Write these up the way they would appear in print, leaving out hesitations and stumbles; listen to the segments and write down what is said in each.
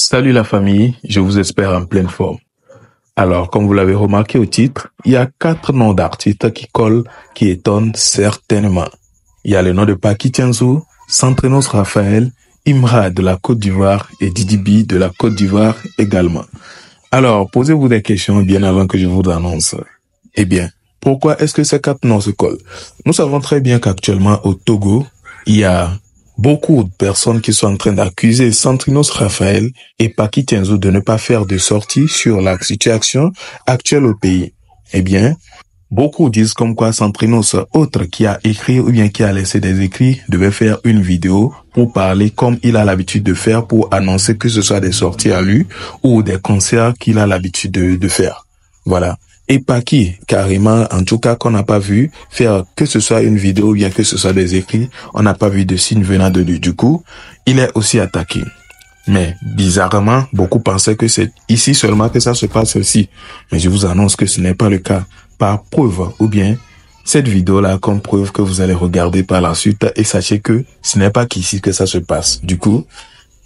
Salut la famille, je vous espère en pleine forme. Alors, comme vous l'avez remarqué au titre, il y a 4 noms d'artistes qui collent, qui étonnent certainement. Il y a le nom de Paki Tianzou, Centrenos Raphaël, Imra de la Côte d'Ivoire et Didi B de la Côte d'Ivoire également. Alors, posez-vous des questions bien avant que je vous annonce. Eh bien, pourquoi est-ce que ces 4 noms se collent? Nous savons très bien qu'actuellement au Togo, il y a beaucoup de personnes qui sont en train d'accuser Centrenos Raphaël et Paki Tianzou de ne pas faire de sortie sur la situation actuelle au pays. Eh bien, beaucoup disent comme quoi Centrenos, autre qui a écrit ou bien qui a laissé des écrits, devait faire une vidéo pour parler comme il a l'habitude de faire pour annoncer que ce soit des sorties à lui ou des concerts qu'il a l'habitude de faire. Voilà. Et Paki, carrément, en tout cas, qu'on n'a pas vu faire que ce soit une vidéo ou bien que ce soit des écrits, on n'a pas vu de signe venant de lui. Du coup, il est aussi attaqué. Mais, bizarrement, beaucoup pensaient que c'est ici seulement que ça se passe aussi. Mais je vous annonce que ce n'est pas le cas. Par preuve, ou bien, cette vidéo-là comme preuve que vous allez regarder par la suite et sachez que ce n'est pas qu'ici que ça se passe. Du coup,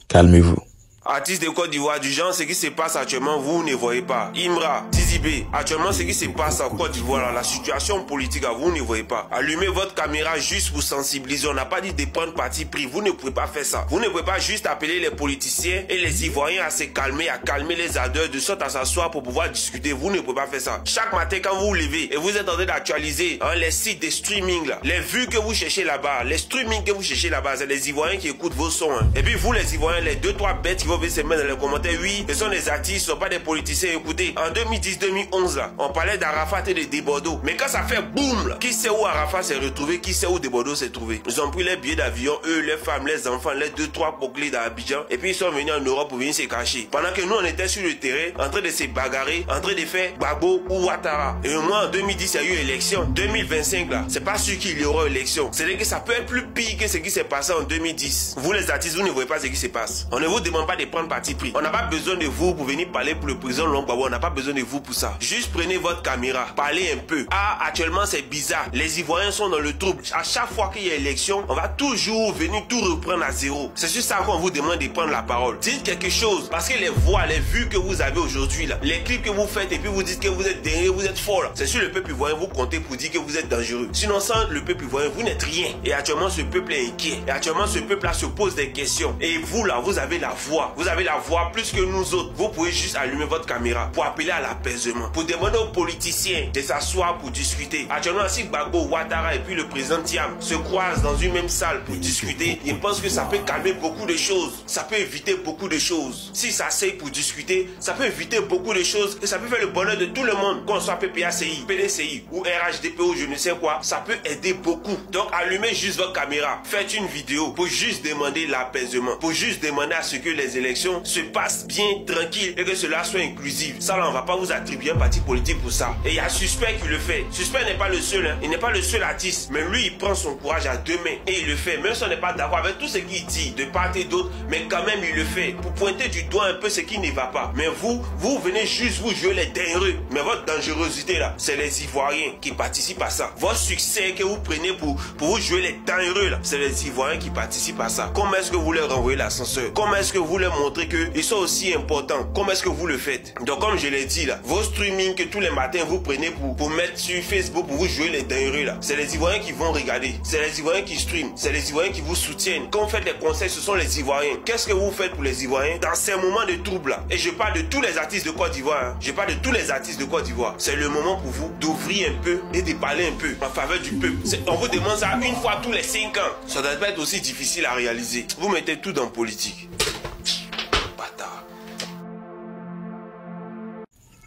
calmez-vous. Artistes de Côte d'Ivoire, du genre, ce qui se passe actuellement, vous ne voyez pas. Imra, Didi B, actuellement, ce qui se passe en Côte d'Ivoire, la situation politique, vous ne voyez pas. Allumez votre caméra juste pour sensibiliser. On n'a pas dit de prendre parti pris. Vous ne pouvez pas faire ça. Vous ne pouvez pas juste appeler les politiciens et les Ivoiriens à se calmer, à calmer les ardeurs, de sorte à s'asseoir pour pouvoir discuter. Vous ne pouvez pas faire ça. Chaque matin, quand vous vous levez et vous êtes en train d'actualiser les sites de streaming, là, les vues que vous cherchez là-bas, les streamings que vous cherchez là-bas, c'est les Ivoiriens qui écoutent vos sons. Et puis vous, les Ivoiriens, les 2-3 bêtes qui vont se mettre dans les commentaires, oui, ce sont des artistes, ce ne sont pas des politiciens. Écoutez, en 2010-2011, là, on parlait d'Arafat et de Desbordeaux. Mais quand ça fait boum, là, qui sait où Arafat s'est retrouvé, qui sait où Desbordeaux s'est trouvé? Ils ont pris les billets d'avion, eux, les femmes, les enfants, les 2-3 poclés d'Abidjan, et puis ils sont venus en Europe pour venir se cacher. Pendant que nous, on était sur le terrain, en train de se bagarrer, en train de faire Gbagbo ou Ouattara. Et moi, en 2010, il y a eu élection. 2025, là, c'est pas sûr qu'il y aura élection. C'est-à-dire que ça peut être plus pire que ce qui s'est passé en 2010. Vous, les artistes, vous ne voyez pas ce qui se passe. On ne vous demande pas de prendre parti pris. On n'a pas besoin de vous pour venir parler pour le président Longgbabo. On n'a pas besoin de vous pour ça. Juste prenez votre caméra, parlez un peu. Ah, actuellement c'est bizarre. Les Ivoiriens sont dans le trouble. À chaque fois qu'il y a élection, on va toujours venir tout reprendre à zéro. C'est sur ça qu'on vous demande de prendre la parole. Dites quelque chose. Parce que les voix, les vues que vous avez aujourd'hui là, les clips que vous faites et puis vous dites que vous êtes derrière, vous êtes fort là. C'est sur le peuple ivoirien, vous comptez pour dire que vous êtes dangereux. Sinon sans le peuple ivoirien, vous n'êtes rien. Et actuellement ce peuple est inquiet. Et actuellement ce peuple là se pose des questions. Et vous là, vous avez la voix. Vous avez la voix plus que nous autres. Vous pouvez juste allumer votre caméra pour appeler à l'apaisement, pour demander aux politiciens de s'asseoir pour discuter. Actuellement, si Gbagbo, Ouattara et puis le président Thiam se croisent dans une même salle pour discuter, je pense que ça peut calmer beaucoup de choses. Ça peut éviter beaucoup de choses. Si ça s'asseyent pour discuter, ça peut éviter beaucoup de choses et ça peut faire le bonheur de tout le monde. Qu'on soit PPACI, PDCI ou RHDP ou je ne sais quoi, ça peut aider beaucoup. Donc, allumez juste votre caméra. Faites une vidéo pour juste demander l'apaisement, pour juste demander à ce que les élections se passent bien, tranquille et que cela soit inclusif. Ça là, on va pas vous attribuer un parti politique pour ça. Et il y a Suspect qui le fait. Suspect n'est pas le seul, hein. Il n'est pas le seul artiste, mais lui il prend son courage à deux mains et il le fait. Même si on n'est pas d'accord avec tout ce qu'il dit de part et d'autre, mais quand même il le fait pour pointer du doigt un peu ce qui ne va pas. Mais vous venez juste vous jouer les dangereux. Mais votre dangerosité là, c'est les Ivoiriens qui participent à ça. Votre succès que vous prenez pour vous jouer les dangereux là, c'est les Ivoiriens qui participent à ça. Comment est-ce que vous leur renvoyez l'ascenseur? Comment est-ce que vous leur montrez qu'ils sont aussi importants? Comment est-ce que vous le faites? Donc comme je l'ai dit là, vos streamings que tous les matins vous prenez pour mettre sur Facebook pour vous jouer les dingueries là, c'est les Ivoiriens qui vont regarder, c'est les Ivoiriens qui streament, c'est les Ivoiriens qui vous soutiennent. Quand vous faites les conseils, ce sont les Ivoiriens. Qu'est-ce que vous faites pour les Ivoiriens dans ces moments de trouble là? Et je parle de tous les artistes de Côte d'Ivoire, hein. Je parle de tous les artistes de Côte d'Ivoire. C'est le moment pour vous d'ouvrir un peu et de parler un peu en faveur du peuple. On vous demande ça une fois tous les 5 ans. Ça doit pas être aussi difficile à réaliser. Vous mettez tout dans politique.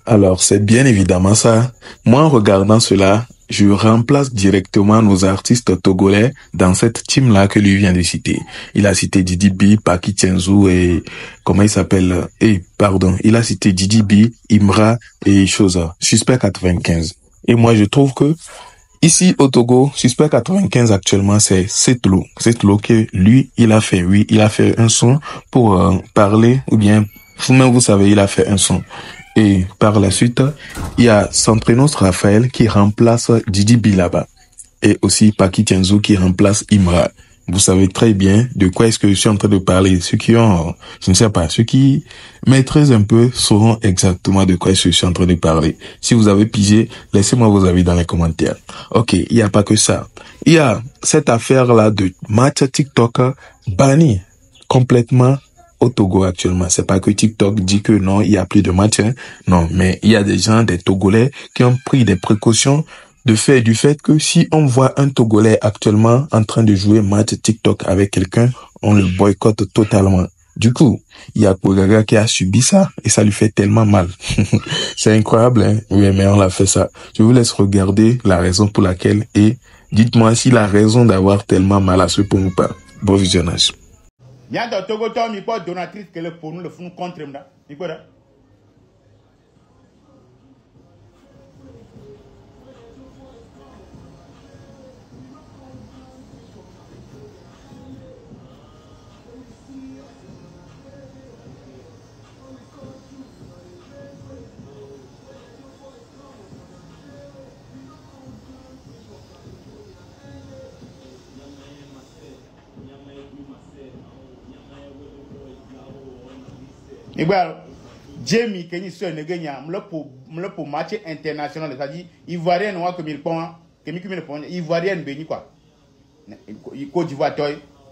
Alors, c'est bien évidemment ça. Moi, en regardant cela, je remplace directement nos artistes togolais dans cette team-là que lui vient de citer. Il a cité Didi B, Paki Tianzou et, comment il s'appelle? Il a cité Didi B, Imra et Suspect 95. Et moi, je trouve que, ici, au Togo, Suspect 95 actuellement, c'est Setlo. Setlo que lui, il a fait un son pour parler, ou bien, vous-même, vous savez, il a fait un son. Et par la suite, il y a Centrenos Raphaël qui remplace Didi B là-bas. Et aussi Paki Tianzou qui remplace Imra. vous savez très bien de quoi est-ce que je suis en train de parler. Ceux qui ont, je ne sais pas, ceux qui maîtrisent un peu sauront exactement de quoi est-ce que je suis en train de parler. Si vous avez pigé, laissez-moi vos avis dans les commentaires. Ok, il n'y a pas que ça. Il y a cette affaire-là de match TikTok banni complètement au Togo actuellement. C'est pas que TikTok dit que non, il y a plus de match, hein. Non, mais il y a des gens, des Togolais, qui ont pris des précautions du fait que si on voit un Togolais actuellement en train de jouer match TikTok avec quelqu'un, on le boycotte totalement. Du coup, il y a Kogaga qui a subi ça et ça lui fait tellement mal. C'est incroyable, hein? Oui, mais on l'a fait ça. Je vous laisse regarder la raison pour laquelle et dites-moi s'il a raison d'avoir tellement mal à ce point ou pas. Bon visionnage. Donatrice que le pour nous le font contre moi. Igual, Jamie, qui est sur le gagnant, me pour match international, c'est-à-dire, Ivoirien, noir comme il pense, que mi le pont, Ivoirien, béni quoi. Côte d'Ivoire,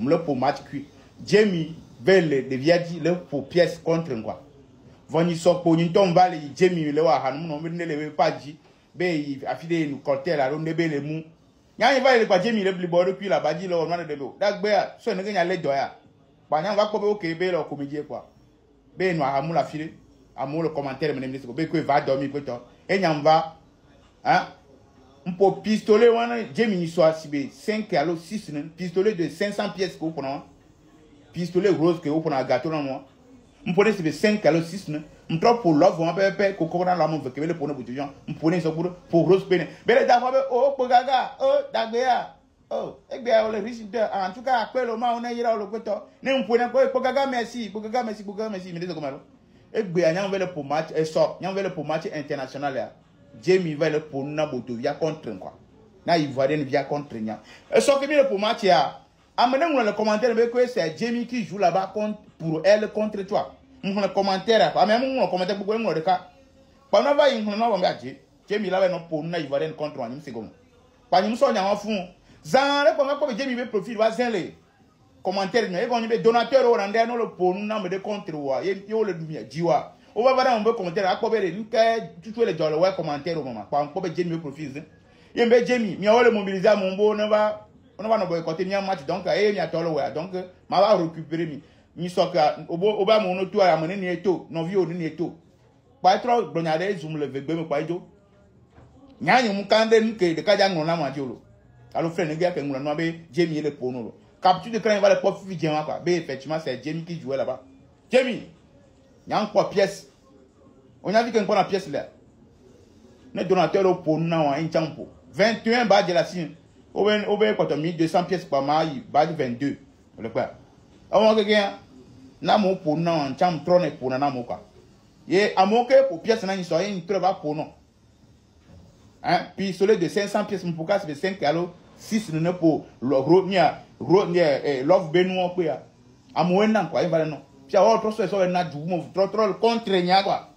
me pour match cuit. Jamie, belle, de viadi, le pour pièce contre quoi. Voni sort pour une tombe, Jamie, le wa, non, mais ne le pas dit, bé, affilé, nous corter la ronde, bé, les mous. Y'a il va le pas Jamie, le plus beau depuis la badie, le roman de l'eau. D'agbert, ce ne gagne les doya. Pendant va couper au Québec, le comédien quoi. Ben noir amour la file amour le commentaire menem disco be ko va dormir ko to e nyam va hein mpo pistolet wana Gemini soit sibé 5 kg 6 pistolet de 500 pièces ko pona pistolet rose que ko pona gâteau non moi mpo ne sibé 5 kg 6 mtro pour love on pe ko ko na la mo ve ke le pona bouton mpo ne so pour rose pene bele da fa be oh ko gaga oh dagbeya oh egbe o le riche de en tout cas appelle au ma on ira le koto ne mpona ko gaga merci mais de comment egbe anya on veut le pour match et sort nya on veut le pour match international là Jamie veut le pour na boto via contre quoi na Ivoirien via contre nya et sort que le pour match là amenez nous le commentaire mais que c'est Jamie qui joue là-bas contre pour elle contre toi on le commentaire pas même on commentaire pour le cas pendant va y on va Jamie là non pour na Ivoirien contre moi c'est comme pas nous so nya en fond Zan le comment comme Jamie veut profil va zenle commentaire mais quand il donateur au randé non le pour nous de contre wa yo le dumia jiwa o va voir on veut commentaire à quoi nous que tout les dollars ouais commentaire au moment pas on peut Jamie profil il me Jamie mi on le mobiliser mon bon on va no boycotter mi match donc mi atolo ouais donc ma va récupérer mi soka o ba mon to à mener ni eto non vi o ni eto pas trop blonyade zoom le vegbe me pas jo nyanye mu kande nke de kaja ngona ma jolo alors frère ne gars que ngona no be Jamie le pour nous capture de cran il va le pop vidéo quoi ben effectivement c'est Jamie qui jouait là-bas Jamie nyang quoi pièce on a vu qu'on prend la pièce là ne donateur au pour nous en champo 21 bas de la signe au ben quoi 1200 pièces par mois bas 22 le quoi on va gagner na mo pour nous en champ trône pour na mo quoi et à mon que pour pièce na ni so une très bas pour nous hein puis celui de 500 pièces pour cas c'est 5 kg 6 ne pour le love benoît quoi à moi nan quoi il va non puis à autre chose so na du mo trop contre nya quoi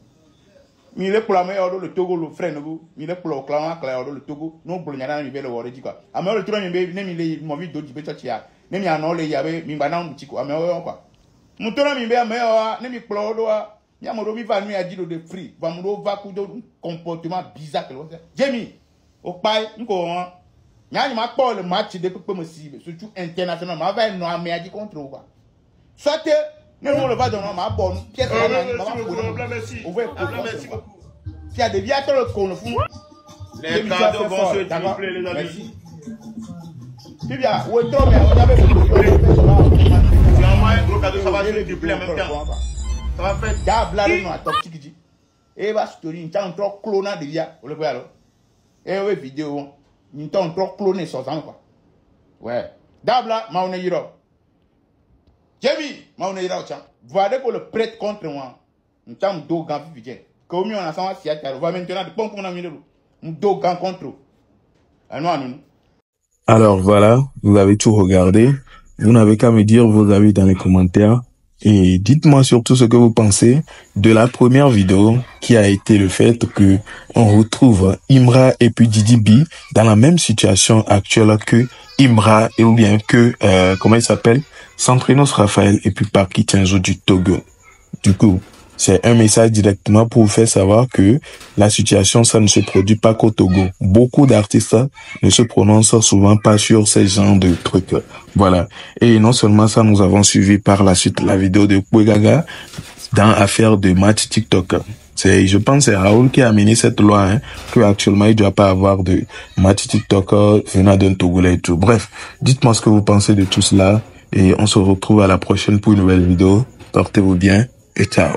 mi le pour la meilleure le Togo le frère nous mi le pour le clan clair le Togo non pour nya na mi be le wori quoi à moi le trop mi be ne mi le mo vi do di be chia ne mi anon le yabe mi ba na mu quoi à moi quoi mu to na mi be meilleure ne mi pour do ya mo mi va nu a dit de free va mo va ku do comportement bizarre que Jamie au pai nko nya ni ma pa le match de pepe mo si surtout international ma va no ame a dit contre quoi soit ne on le va donner ma bonne pièce merci beaucoup il y a des viateurs qu'on le font les cadeaux vont se tripler les amis puis bien ou trop mais on avait un gros cadeau ça va se tripler en même temps ça va faire diable no toxique dit et va story une temps trop clona de via on le voit alors et ouais vidéo une temps trop cloné sur ça quoi ouais dabla ma on est yiro Jamie ma on est yiro tiens voilà que le prêtre contre moi une temps do gant vivien que au mieux on a ça si à va maintenant de bon qu'on a mis le do gant contre non. Alors voilà, vous avez tout regardé. Vous n'avez qu'à me dire vos avis dans les commentaires. Et dites-moi surtout ce que vous pensez de la première vidéo qui a été le fait que on retrouve Imra et puis Didi B dans la même situation actuelle que Imra et ou bien que, comment il s'appelle? Centrinos Raphaël et puis Parky Tienzo du Togo. Du coup, c'est un message directement pour vous faire savoir que la situation, ça ne se produit pas qu'au Togo. Beaucoup d'artistes ne se prononcent souvent pas sur ces genres de trucs. Voilà. Et non seulement ça, nous avons suivi par la suite la vidéo de Kouegaga dans affaire de match TikTok. Je pense que c'est Raoul qui a amené cette loi, que actuellement il ne doit pas avoir de match TikTok venant d'un Togolais et tout. Bref, dites-moi ce que vous pensez de tout cela et on se retrouve à la prochaine pour une nouvelle vidéo. Portez-vous bien et ciao.